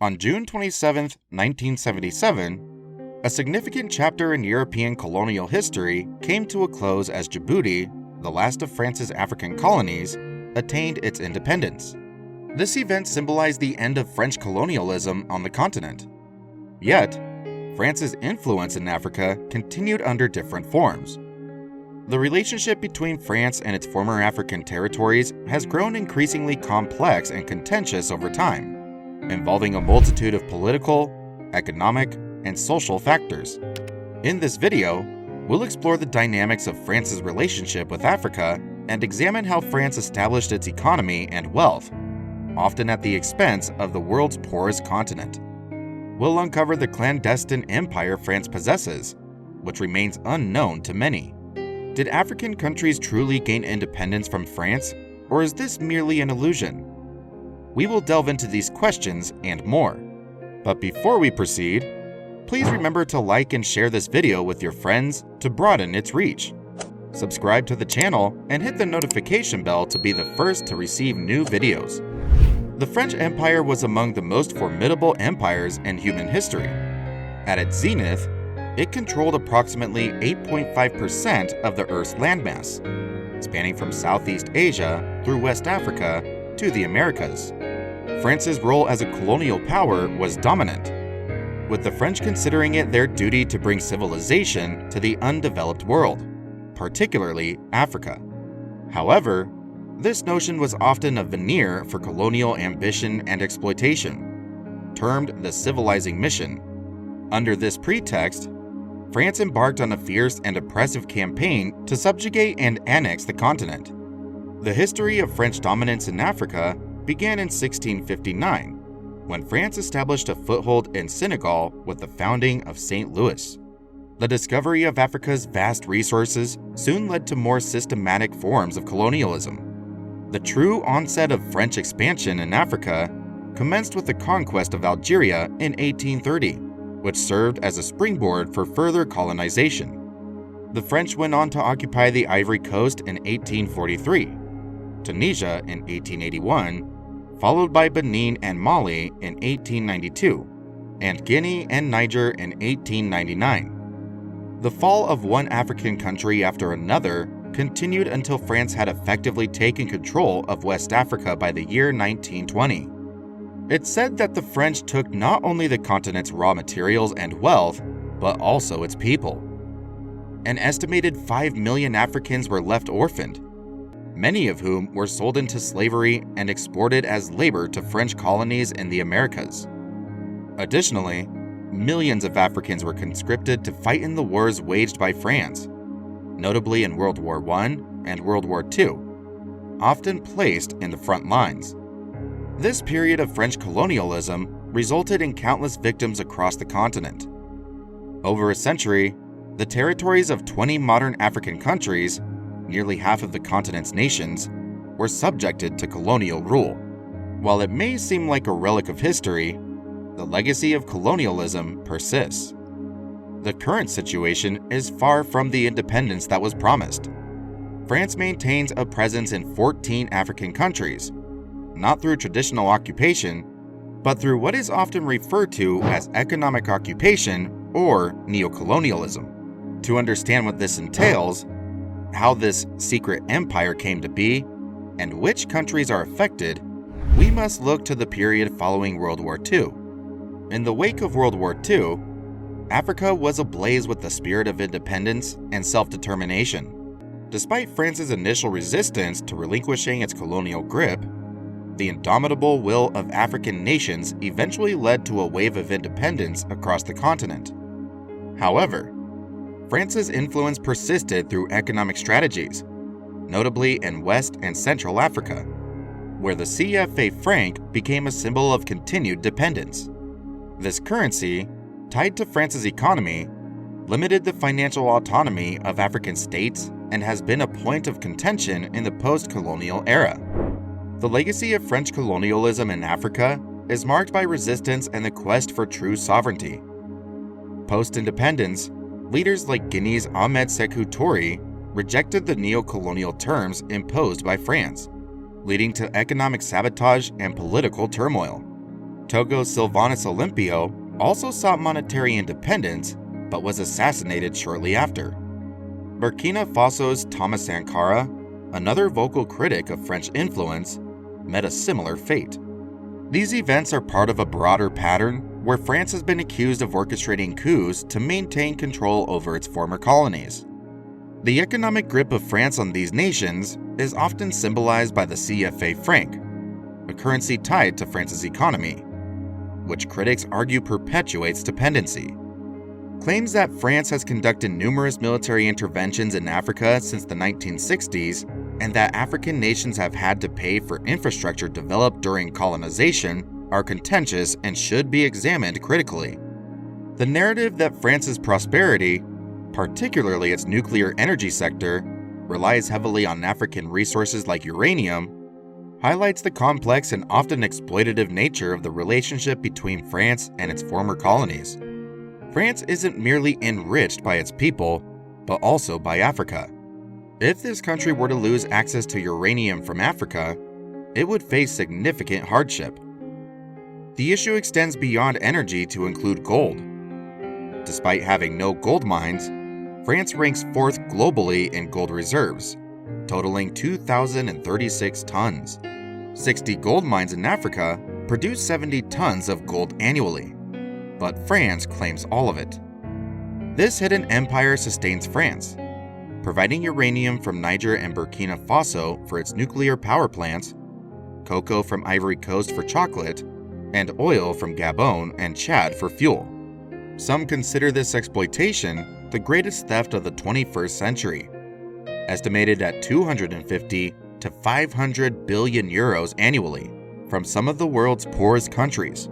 On June 27, 1977, a significant chapter in European colonial history came to a close as Djibouti, the last of France's African colonies, attained its independence. This event symbolized the end of French colonialism on the continent. Yet, France's influence in Africa continued under different forms. The relationship between France and its former African territories has grown increasingly complex and contentious over time, involving a multitude of political, economic, and social factors. In this video, we'll explore the dynamics of France's relationship with Africa and examine how France established its economy and wealth, often at the expense of the world's poorest continent. We'll uncover the clandestine empire France possesses, which remains unknown to many. Did African countries truly gain independence from France, or is this merely an illusion? We will delve into these questions and more. But before we proceed, please remember to like and share this video with your friends to broaden its reach. Subscribe to the channel and hit the notification bell to be the first to receive new videos. The French Empire was among the most formidable empires in human history. At its zenith, it controlled approximately 8.5% of the Earth's landmass, spanning from Southeast Asia through West Africa to the Americas. France's role as a colonial power was dominant, with the French considering it their duty to bring civilization to the undeveloped world, particularly Africa. However, this notion was often a veneer for colonial ambition and exploitation, termed the civilizing mission. Under this pretext, France embarked on a fierce and oppressive campaign to subjugate and annex the continent. The history of French dominance in Africa began in 1659, when France established a foothold in Senegal with the founding of St. Louis. The discovery of Africa's vast resources soon led to more systematic forms of colonialism. The true onset of French expansion in Africa commenced with the conquest of Algeria in 1830, which served as a springboard for further colonization. The French went on to occupy the Ivory Coast in 1843, Tunisia in 1881, followed by Benin and Mali in 1892, and Guinea and Niger in 1899. The fall of one African country after another continued until France had effectively taken control of West Africa by the year 1920. It's said that the French took not only the continent's raw materials and wealth, but also its people. An estimated 5 million Africans were left orphaned, many of whom were sold into slavery and exported as labor to French colonies in the Americas. Additionally, millions of Africans were conscripted to fight in the wars waged by France, notably in World War I and World War II, often placed in the front lines. This period of French colonialism resulted in countless victims across the continent. Over a century, the territories of 20 modern African countries, nearly half of the continent's nations, were subjected to colonial rule. While it may seem like a relic of history, the legacy of colonialism persists. The current situation is far from the independence that was promised. France maintains a presence in 14 African countries, not through traditional occupation, but through what is often referred to as economic occupation or neocolonialism. To understand what this entails, how this secret empire came to be, and which countries are affected, we must look to the period following World War II. In the wake of World War II, Africa was ablaze with the spirit of independence and self-determination. Despite France's initial resistance to relinquishing its colonial grip, the indomitable will of African nations eventually led to a wave of independence across the continent. However, France's influence persisted through economic strategies, notably in West and Central Africa, where the CFA franc became a symbol of continued dependence. This currency, tied to France's economy, limited the financial autonomy of African states and has been a point of contention in the post-colonial era. The legacy of French colonialism in Africa is marked by resistance and the quest for true sovereignty. Post-independence, leaders like Guinea's Ahmed Sékou Touré rejected the neo-colonial terms imposed by France, leading to economic sabotage and political turmoil. Togo's Sylvanus Olympio also sought monetary independence but was assassinated shortly after. Burkina Faso's Thomas Sankara, another vocal critic of French influence, met a similar fate. These events are part of a broader pattern where France has been accused of orchestrating coups to maintain control over its former colonies. The economic grip of France on these nations is often symbolized by the CFA franc, a currency tied to France's economy, which critics argue perpetuates dependency. Claims that France has conducted numerous military interventions in Africa since the 1960s and that African nations have had to pay for infrastructure developed during colonization are contentious and should be examined critically. The narrative that France's prosperity, particularly its nuclear energy sector, relies heavily on African resources like uranium, highlights the complex and often exploitative nature of the relationship between France and its former colonies. France isn't merely enriched by its people, but also by Africa. If this country were to lose access to uranium from Africa, it would face significant hardship. The issue extends beyond energy to include gold. Despite having no gold mines, France ranks 4th globally in gold reserves, totaling 2,036 tons. 60 gold mines in Africa produce 70 tons of gold annually, but France claims all of it. This hidden empire sustains France, providing uranium from Niger and Burkina Faso for its nuclear power plants, cocoa from Ivory Coast for chocolate, and oil from Gabon and Chad for fuel. Some consider this exploitation the greatest theft of the 21st century, estimated at 250 to 500 billion euros annually from some of the world's poorest countries.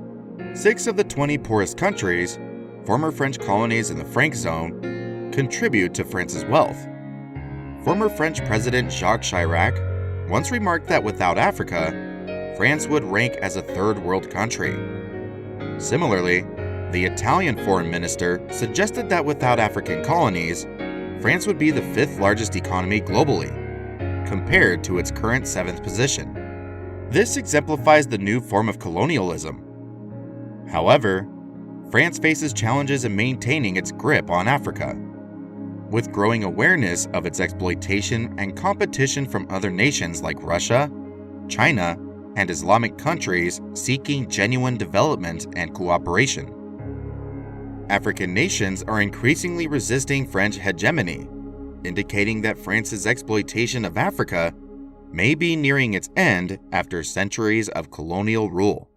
6 of the 20 poorest countries, former French colonies in the Franc zone, contribute to France's wealth. Former French President Jacques Chirac once remarked that without Africa, France would rank as a third world country. Similarly, the Italian foreign minister suggested that without African colonies, France would be the 5th largest economy globally, compared to its current 7th position. This exemplifies the new form of colonialism. However, France faces challenges in maintaining its grip on Africa. With growing awareness of its exploitation and competition from other nations like Russia, China, and Islamic countries seeking genuine development and cooperation. African nations are increasingly resisting French hegemony, indicating that France's exploitation of Africa may be nearing its end after centuries of colonial rule.